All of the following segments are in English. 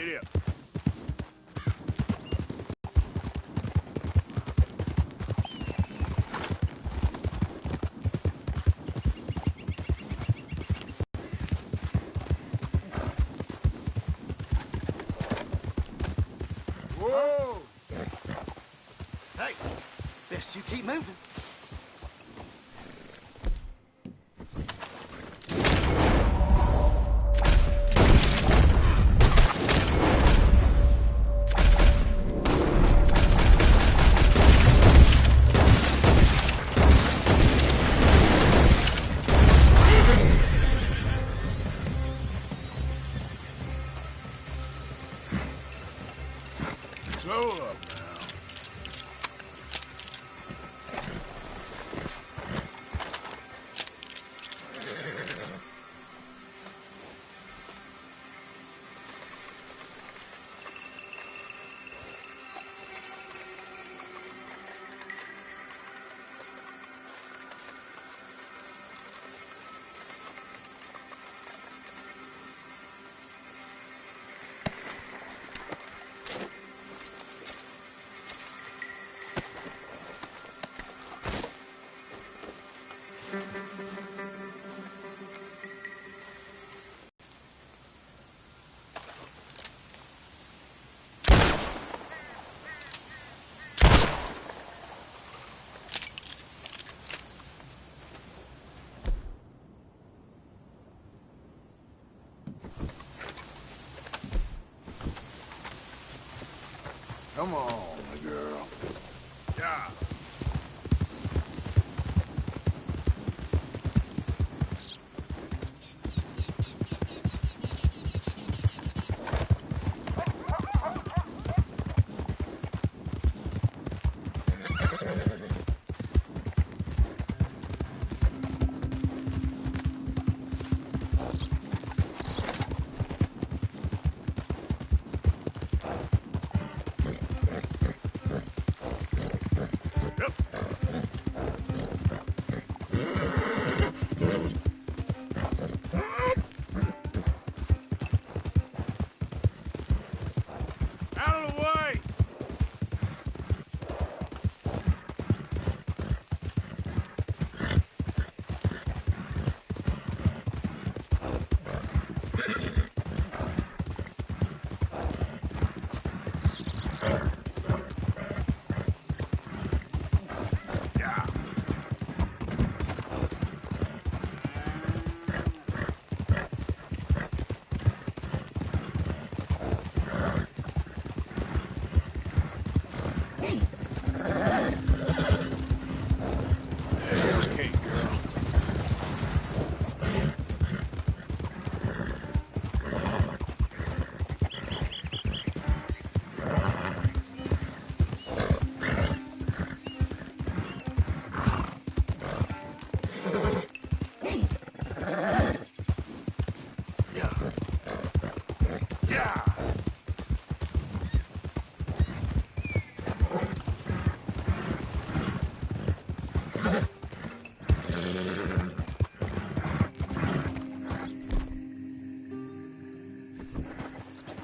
Giddy up. Whoa! Hey, best you keep moving. Slow up now. Come on, my girl. Yeah. Out of the way! Yeah. Okay, girl. Yeah. Yeah.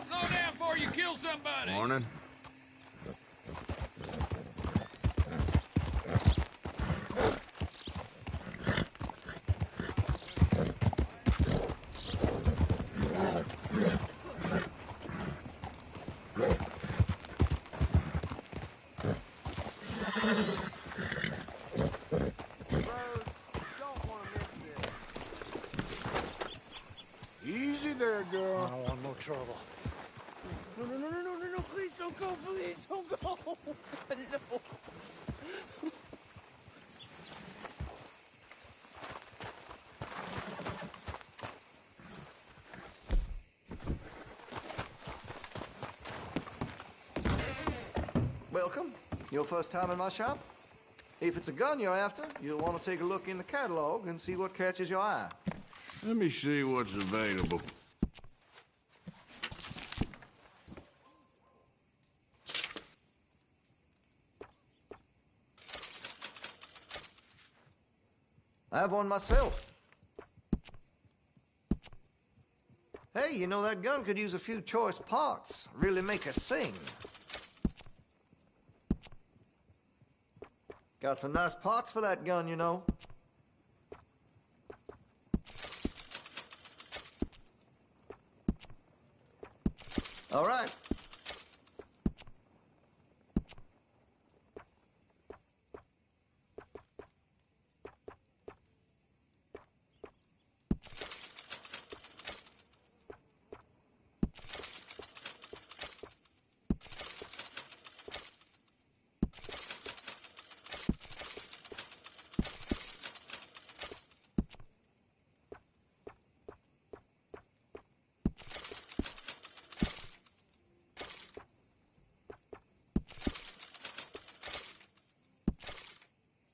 Slow down before you kill somebody. Morning. Easy there, girl. I don't want no trouble. No, please don't go, please don't go. No. Welcome. Your first time in my shop? If it's a gun you're after, you'll want to take a look in the catalog and see what catches your eye. Let me see what's available. I have one myself. Hey, you know that gun could use a few choice parts. Really make us sing. Got some nice parts for that gun, you know. All right.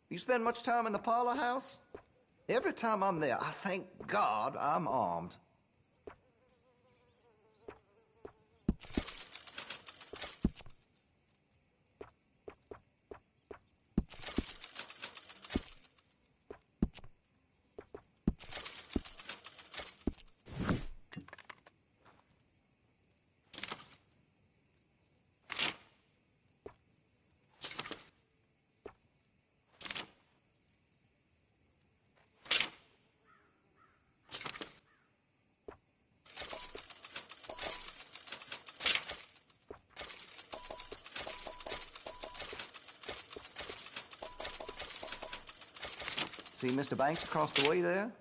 You spend much time in the parlor house? Every time I'm there, I thank God I'm armed. See Mr. Banks across the way there?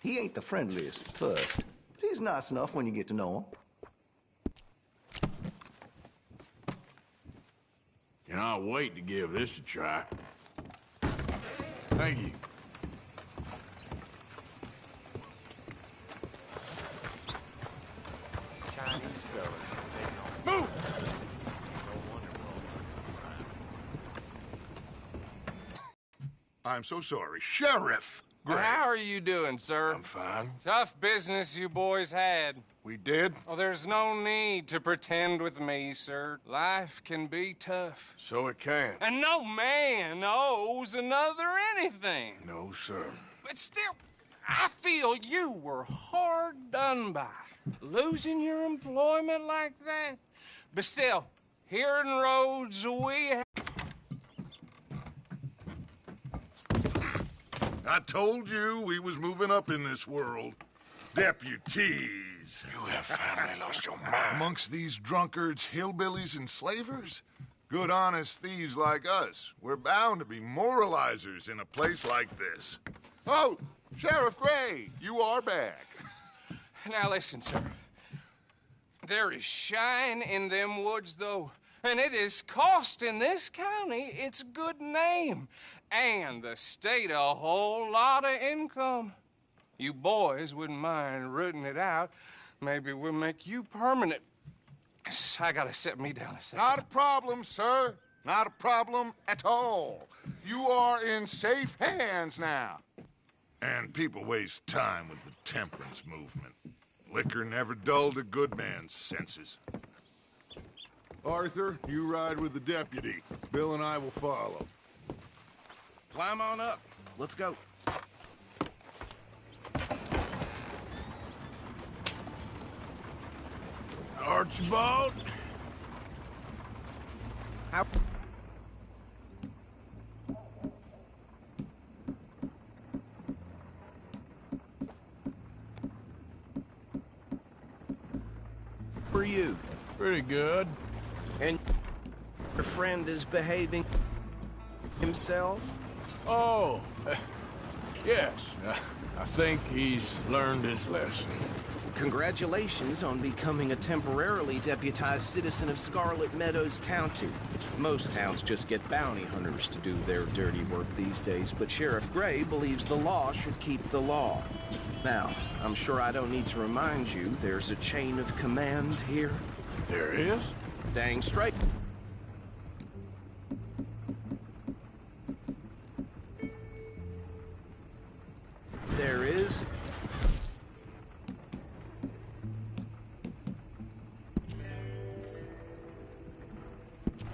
He ain't the friendliest at first, but he's nice enough when you get to know him. Cannot wait to give this a try. Thank you. Move! I'm so sorry. Sheriff Gray. How are you doing, sir? I'm fine. Tough business you boys had. We did? Oh, there's no need to pretend with me, sir. Life can be tough. So it can. And no man owes another anything. No, sir. But still, I feel you were hard done by. Losing your employment like that. But still, here in Rhodes, we have... I told you we was moving up in this world. Deputies. You have finally lost your mind. Amongst these drunkards, hillbillies, and slavers? Good, honest thieves like us. We're bound to be moralizers in a place like this. Oh, Sheriff Gray, you are back. Now listen, sir. There is shine in them woods, though. And it is costing this county its good name. And the state a whole lot of income. You boys wouldn't mind rooting it out. Maybe we'll make you permanent. I gotta set me down a second. Not a problem, sir. Not a problem at all. You are in safe hands now. And people waste time with the temperance movement. Liquor never dulled a good man's senses. Arthur, you ride with the deputy. Bill and I will follow. Climb on up. Let's go. Archibald? How... For you. Pretty good. And your friend is behaving himself? Oh, yes. I think he's learned his lesson. Congratulations on becoming a temporarily deputized citizen of Scarlet Meadows County. Most towns just get bounty hunters to do their dirty work these days, but Sheriff Gray believes the law should keep the law. Now, I'm sure I don't need to remind you there's a chain of command here. There is? Dang straight. There is.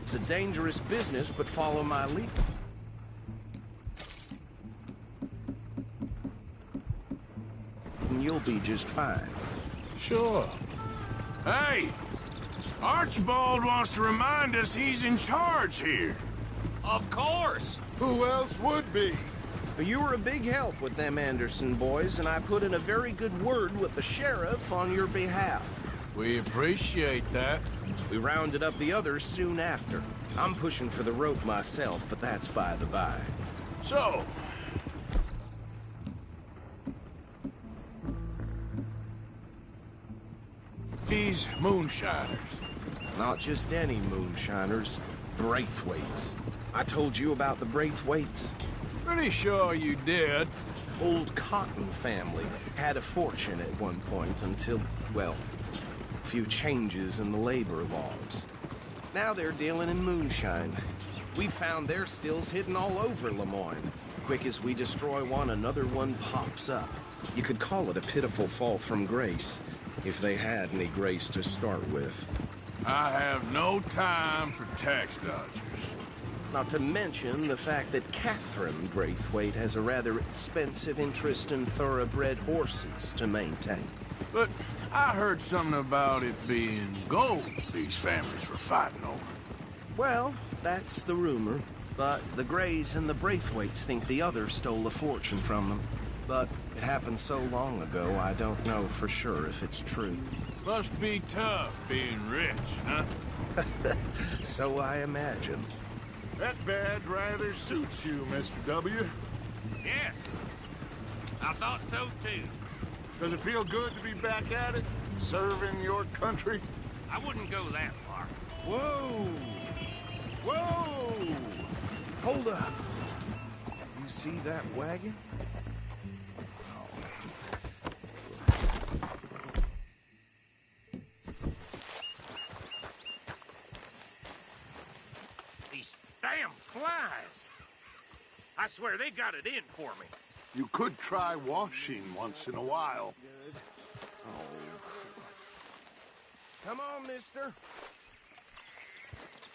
It's a dangerous business, but follow my lead. And you'll be just fine. Sure. Hey! Archibald wants to remind us he's in charge here. Of course. Who else would be? You were a big help with them Anderson boys, and I put in a very good word with the sheriff on your behalf. We appreciate that. We rounded up the others soon after. I'm pushing for the rope myself, but that's by the by. So, these moonshiners. Not just any moonshiners, Braithwaites. I told you about the Braithwaites? Pretty sure you did. Old Cotton family had a fortune at one point until, well, a few changes in the labor laws. Now they're dealing in moonshine. We found their stills hidden all over Lemoyne. Quick as we destroy one, another one pops up. You could call it a pitiful fall from grace, if they had any grace to start with. I have no time for tax dodgers. Not to mention the fact that Catherine Braithwaite has a rather expensive interest in thoroughbred horses to maintain. But I heard something about it being gold these families were fighting over. Well, that's the rumor. But the Greys and the Braithwaites think the others stole a fortune from them. But it happened so long ago, I don't know for sure if it's true. Must be tough being rich, huh? So I imagine. That badge rather suits you, Mr. W. Yes. I thought so too. Does it feel good to be back at it? Serving your country? I wouldn't go that far. Whoa! Whoa! Hold up. You see that wagon? These damn flies. I swear they got it in for me. You could try washing once in a while. Come on, mister.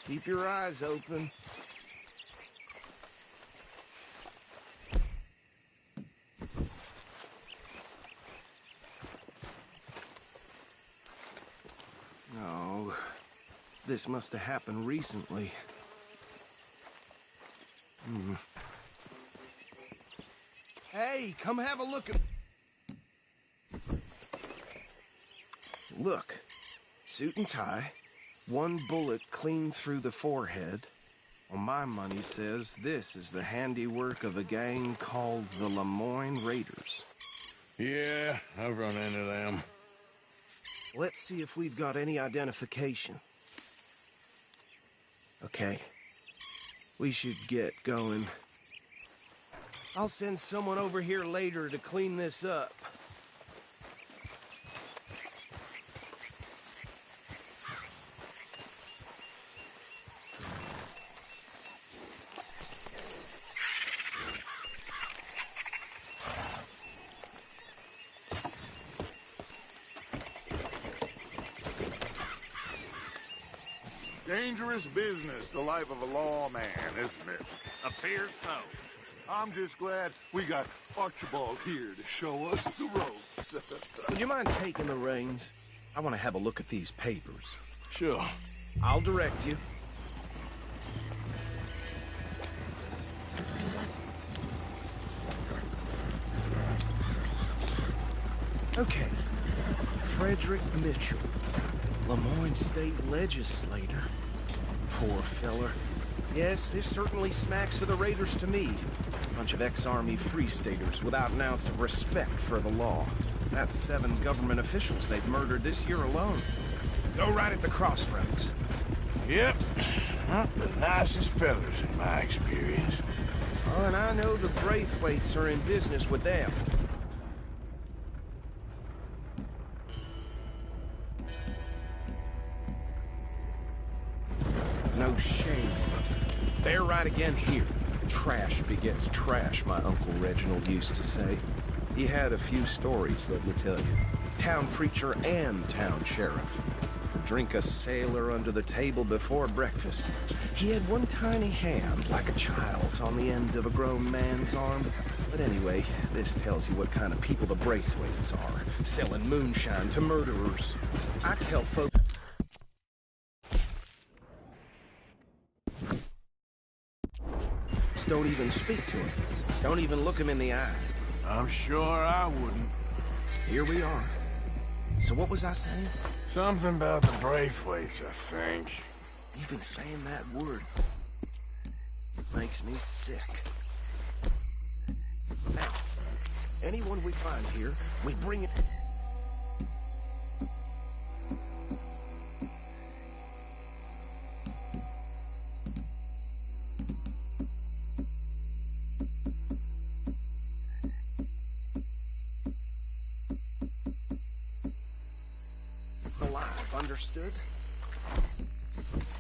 Keep your eyes open. Oh, this must have happened recently. Hey, come have a look at... Look. Suit and tie. One bullet clean through the forehead. Well, my money says this is the handiwork of a gang called the Lemoyne Raiders. Yeah, I've run into them. Let's see if we've got any identification. Okay. We should get going. I'll send someone over here later to clean this up. Dangerous business, the life of a lawman, isn't it? Appears so. I'm just glad we got Archibald here to show us the ropes. Would you mind taking the reins? I want to have a look at these papers. Sure. I'll direct you. Okay. Frederick Mitchell, Lemoyne State Legislator. Poor feller. Yes, this certainly smacks of the Raiders to me. Bunch of ex-Army Free Staters without an ounce of respect for the law. That's 7 government officials they've murdered this year alone. Go right at the crossroads. Yep. Not the nicest fellas in my experience. Oh, and I know the Braithwaites are in business with them. No shame. They're right again here. Trash begets trash, my Uncle Reginald used to say. He had a few stories, let me tell you. Town preacher and town sheriff. Could drink a sailor under the table before breakfast. He had one tiny hand, like a child's, on the end of a grown man's arm. But anyway, this tells you what kind of people the Braithwaites are, selling moonshine to murderers. I tell folks... Don't even speak to him. Don't even look him in the eye. I'm sure I wouldn't. Here we are. So what was I saying? Something about the Braithwaites, I think. Even saying that word makes me sick. Now, anyone we find here, we bring it... alive, understood?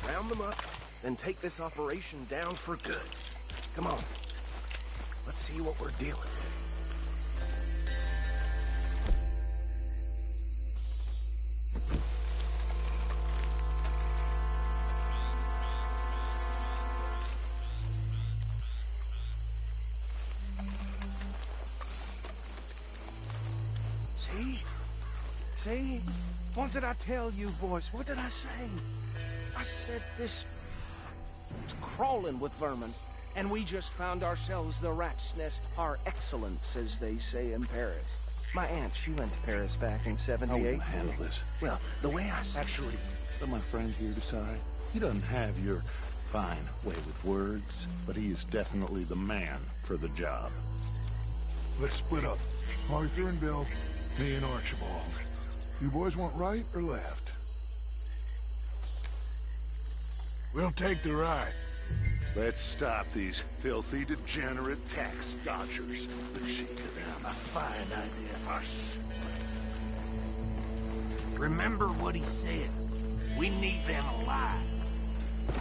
Round them up, then take this operation down for good. Come on. Let's see what we're dealing with. See? See? What did I tell you, boys? What did I say? I said this... It's crawling with vermin. And we just found ourselves the rat's nest par excellence, as they say in Paris. My aunt, she went to Paris back in '78. How are we gonna handle this? Well, the way I said... Actually, let my friend here decide. He doesn't have your fine way with words, but he is definitely the man for the job. Let's split up. Arthur and Bill, me and Archibald. You boys want right or left? We'll take the right. Let's stop these filthy, degenerate tax dodgers. Let's shake it down. A fine idea, Hush. Remember what he said. We need them alive.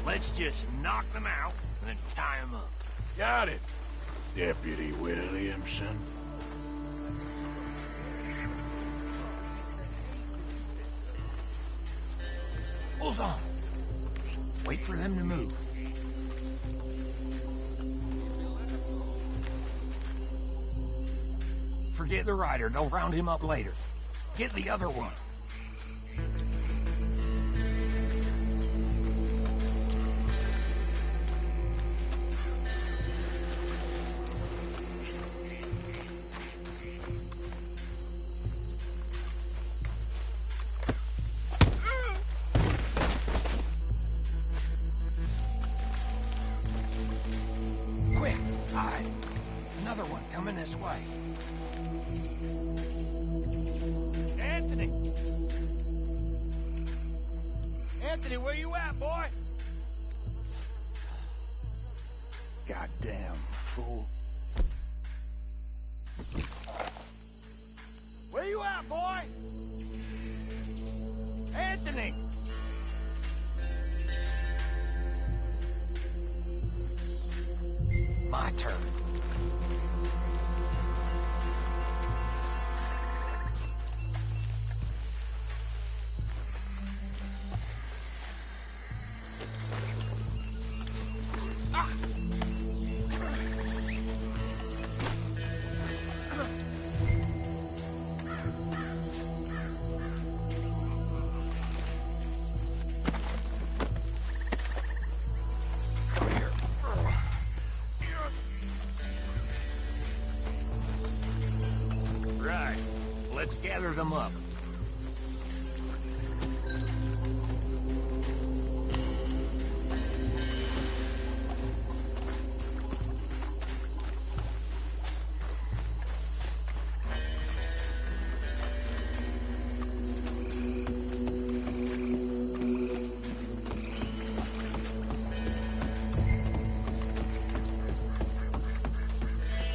Let's just knock them out and then tie them up. Got it, Deputy Williamson. Hold on. Wait for them to move. Forget the rider. Don't round him up later. Get the other one. Quick, hide. Another one coming this way. Anthony! Anthony, where you at, boy? Goddamn fool. Where you at, boy? Anthony! My turn. Right. Let's gather them up.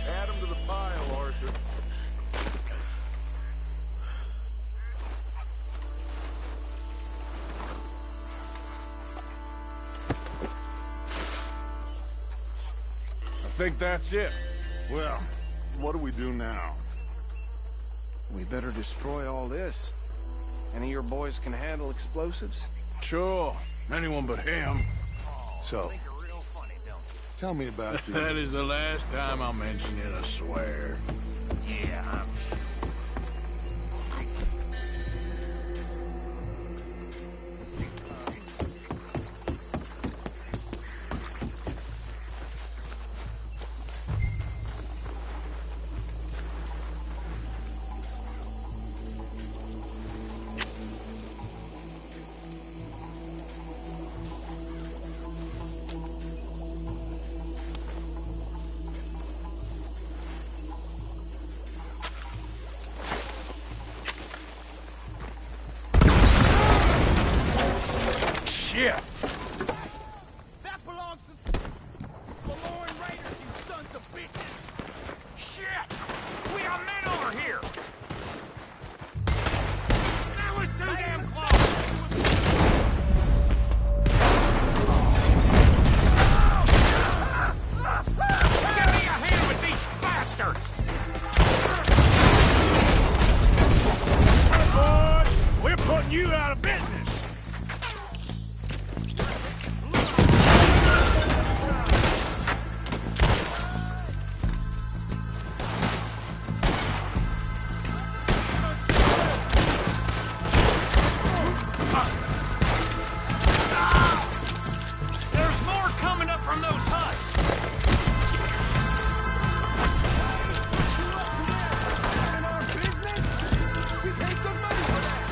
Add 'em to the pile, Arthur. I think that's it. Well, what do we do now? We better destroy all this. Any of your boys can handle explosives? Sure. Anyone but him. So, Think you're real funny, don't you? Tell me about the... That is the last time I'll mention it, I swear. Yeah, I'm sure. Shit! That belongs to the Lorne Raiders, you sons of bitches! Shit! We got men over here! That was too damn close! Give me a hand with these bastards! Boys, we're putting you out of business! There's more coming up from those huts! In our business? We pay good money for that!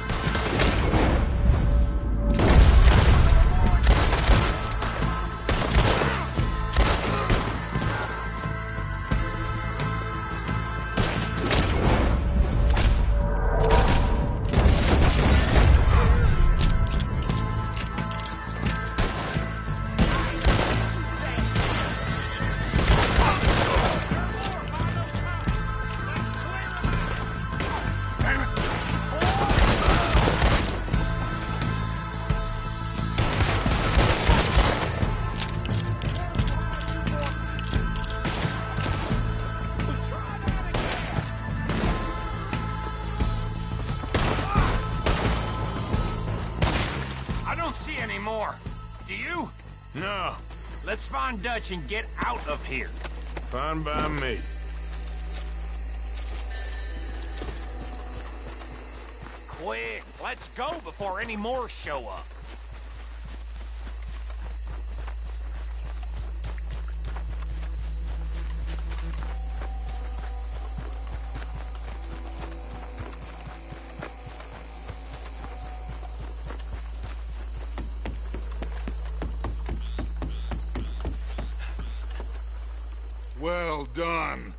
I don't see any more. Do you? No, Let's find Dutch and get out of here. fine by me. Quick, let's go before any more show up. Well done.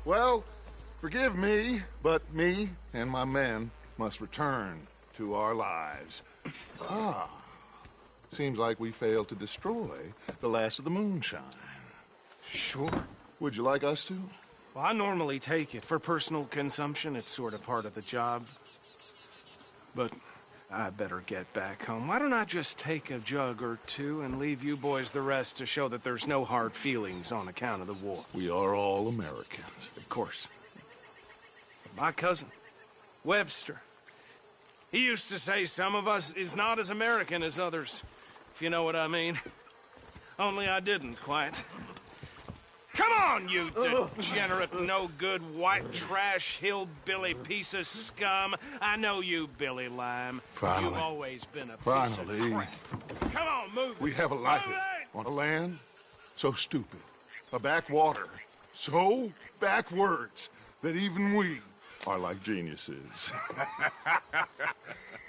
Well, forgive me, but me and my men must return to our lives. Seems like we failed to destroy the last of the moonshine. Sure. Would you like us to? Well, I normally take it. For personal consumption, it's sort of part of the job. But I better get back home. Why don't I just take a jug or two and leave you boys the rest to show that there's no hard feelings on account of the war? We are all Americans. Of course. My cousin, Webster, he used to say some of us is not as American as others, if you know what I mean. Only I didn't quite. Come on, you degenerate, no-good, white trash, hillbilly piece of scum. I know you, Billy Lime. Finally. You've always been a piece Finally. of crap. Come on, move it. We have a life Move it! on a land so stupid, a backwater so backwards that even we are like geniuses.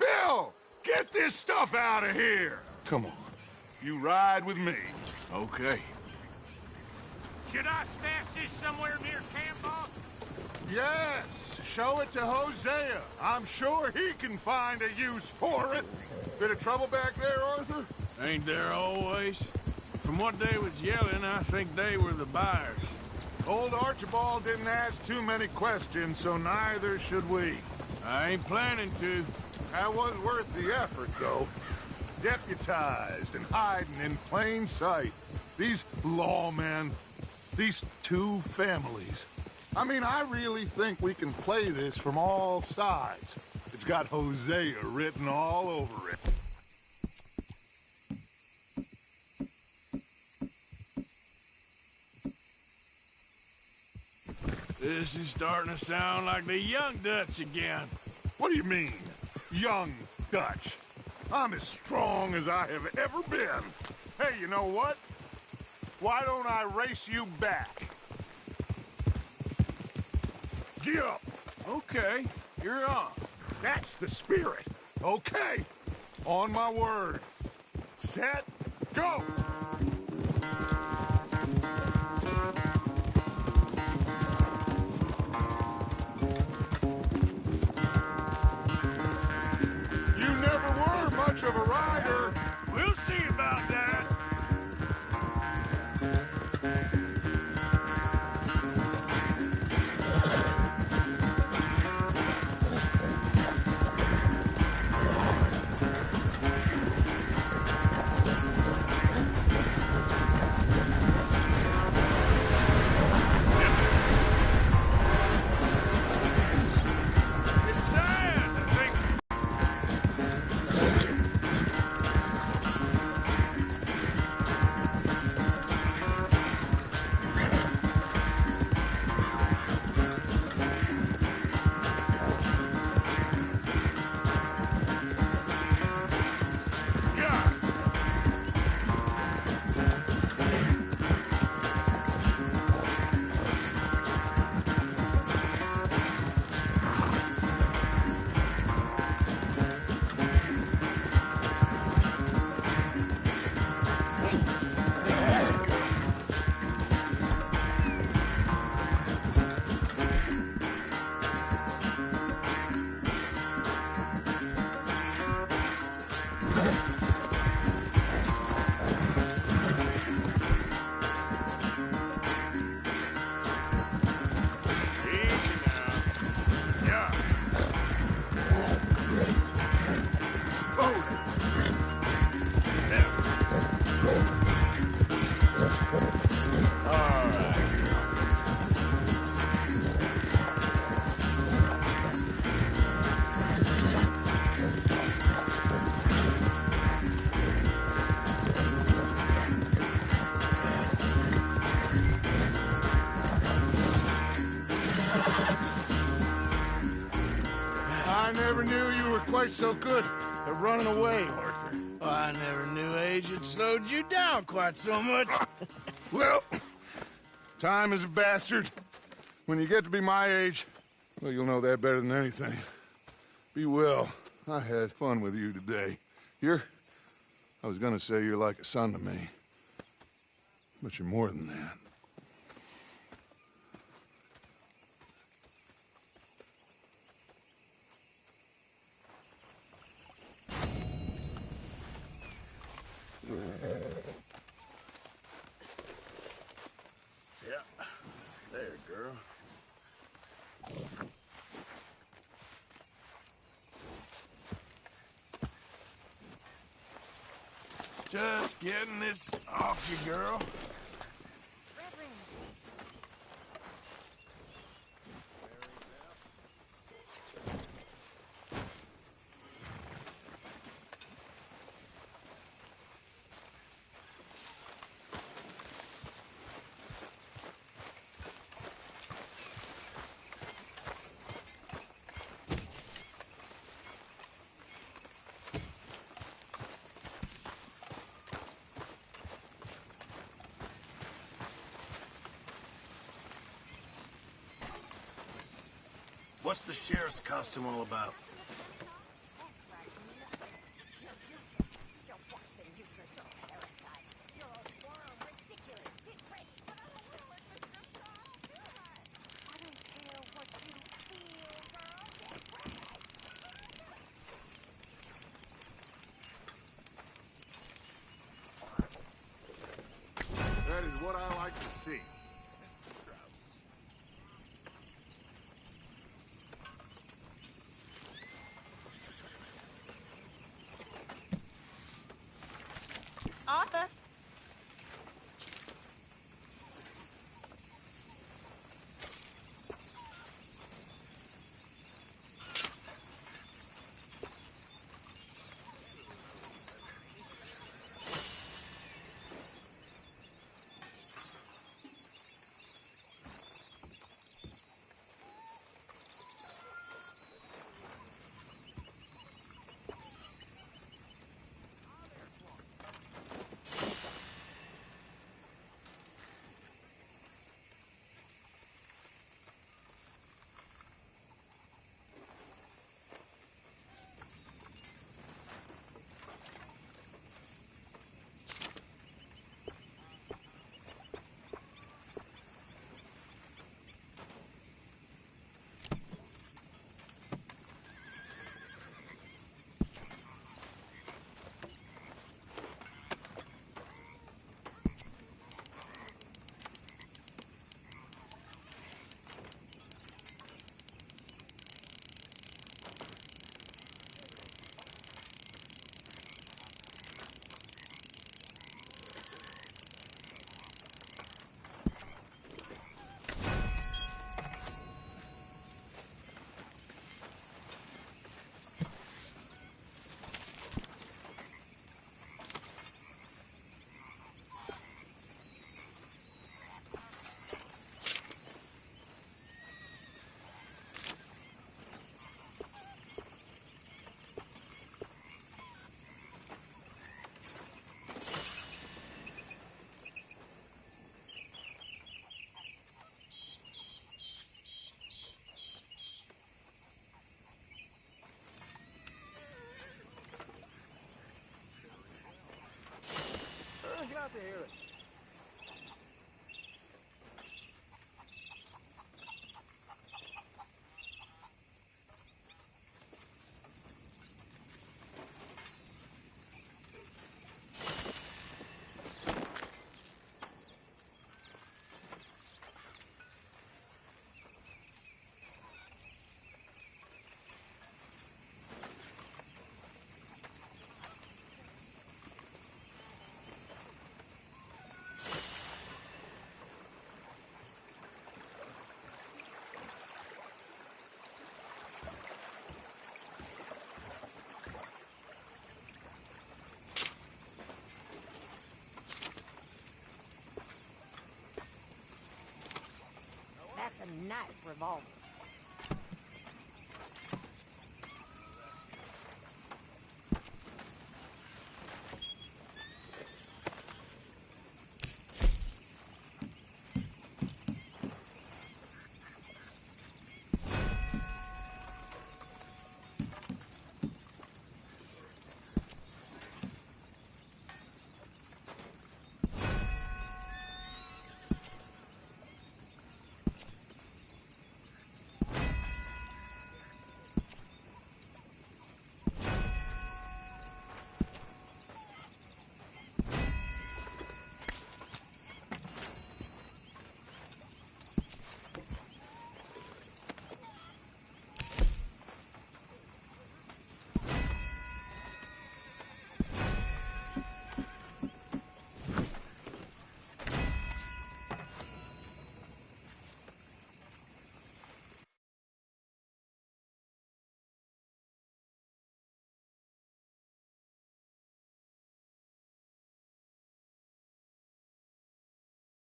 Bill, get this stuff out of here. Come on, you ride with me. Okay. Should I stash this somewhere near camp, boss? Yes, show it to Hosea. I'm sure he can find a use for it. Bit of trouble back there, Arthur? Ain't there always? From what they was yelling, I think they were the buyers. Old Archibald didn't ask too many questions, so neither should we. I ain't planning to. That was worth the effort, though. Deputized and hiding in plain sight. These lawmen, these two families. I mean, I really think we can play this from all sides. It's got Hosea written all over it. This is starting to sound like the Young Dutch again. What do you mean, young Dutch? I'm as strong as I have ever been. Hey, you know what? Why don't I race you back? Get up! Okay, you're on. That's the spirit. Okay. On my word. Set, go! You never were much of a rider. We'll see about that. It's sad to think Yeah. easy now. Yeah. All right. I never knew you were quite so good at running away, Arthur. I never knew age had slowed you down quite so much. Well, time is a bastard. When you get to be my age, well, you'll know that better than anything. Be well. I had fun with you today. I was gonna say you're like a son to me. But you're more than that. Yeah. There, girl. Just getting this off you, girl. What's the sheriff's costume all about? That is what I like to see. Arthur? to hear it. That's a nice revolver.